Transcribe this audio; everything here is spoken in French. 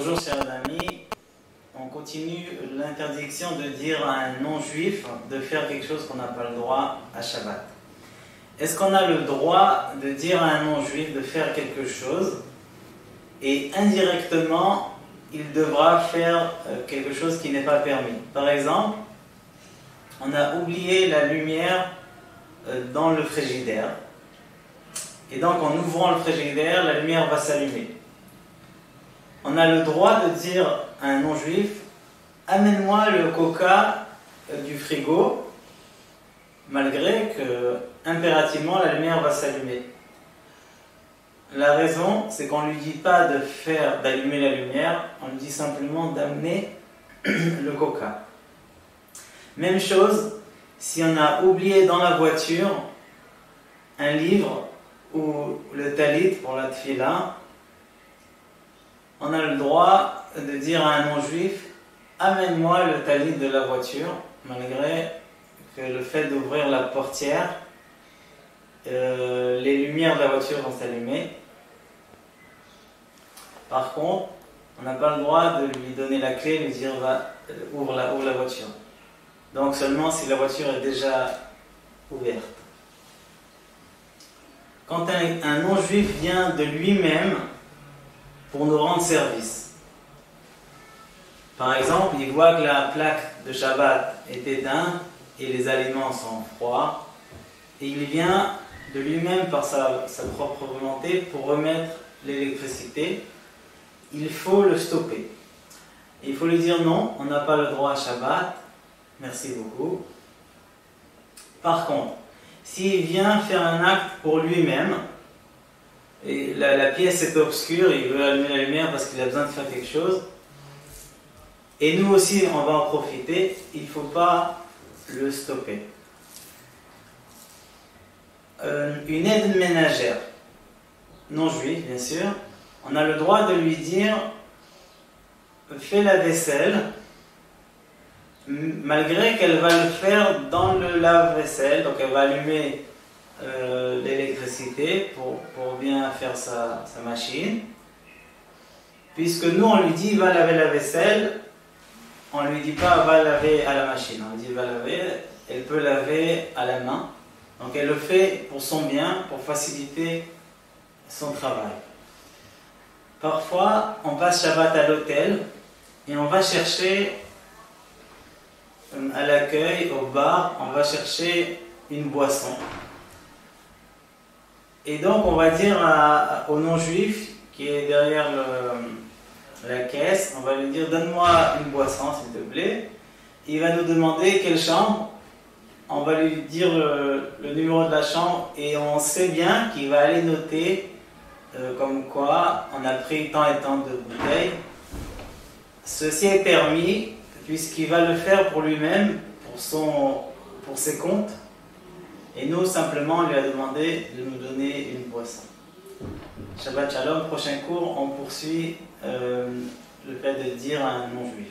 Bonjour chers amis, on continue l'interdiction de dire à un non-juif de faire quelque chose qu'on n'a pas le droit à Shabbat. Est-ce qu'on a le droit de dire à un non-juif de faire quelque chose et indirectement il devra faire quelque chose qui n'est pas permis? Par exemple, on a oublié la lumière dans le frigidaire et donc en ouvrant le frigidaire, la lumière va s'allumer. On a le droit de dire à un non-juif: amène-moi le coca du frigo, malgré que impérativement la lumière va s'allumer. La raison, c'est qu'on ne lui dit pas d'allumer la lumière, on lui dit simplement d'amener le coca. Même chose, si on a oublié dans la voiture un livre ou le talit pour la tfila, on a le droit de dire à un non-juif: amène-moi le talit de la voiture, malgré que le fait d'ouvrir la portière, les lumières de la voiture vont s'allumer. Par contre, on n'a pas le droit de lui donner la clé et lui dire ouvre la voiture. Donc seulement si la voiture est déjà ouverte. Quand un non-juif vient de lui-même pour nous rendre service, par exemple, il voit que la plaque de Shabbat est éteinte et les aliments sont froids, et il vient de lui-même par sa propre volonté pour remettre l'électricité, il faut le stopper. Et il faut lui dire: non, on n'a pas le droit à Shabbat, merci beaucoup. Par contre, s'il vient faire un acte pour lui-même, et la pièce est obscure, il veut allumer la lumière parce qu'il a besoin de faire quelque chose, et nous aussi on va en profiter, il ne faut pas le stopper. Une aide ménagère, non juive bien sûr, on a le droit de lui dire: fais la vaisselle, malgré qu'elle va le faire dans le lave-vaisselle, donc elle va allumer l'électricité pour bien faire sa machine, puisque nous on lui dit va laver la vaisselle, on ne lui dit pas va laver à la machine, on lui dit va laver, elle peut laver à la main, donc elle le fait pour son bien, pour faciliter son travail. Parfois on passe Shabbat à l'hôtel et on va chercher à l'accueil, au bar, on va chercher une boisson. Et donc on va dire au non-juif qui est derrière la caisse, on va lui dire: donne-moi une boisson s'il te plaît. Il va nous demander quelle chambre, on va lui dire le numéro de la chambre et on sait bien qu'il va aller noter comme quoi on a pris tant et tant de bouteilles. Ceci est permis puisqu'il va le faire pour lui-même, pour ses comptes. Et nous, simplement, on lui a demandé de nous donner une boisson. Shabbat Shalom, prochain cours, on poursuit le fait de dire à un non-juif.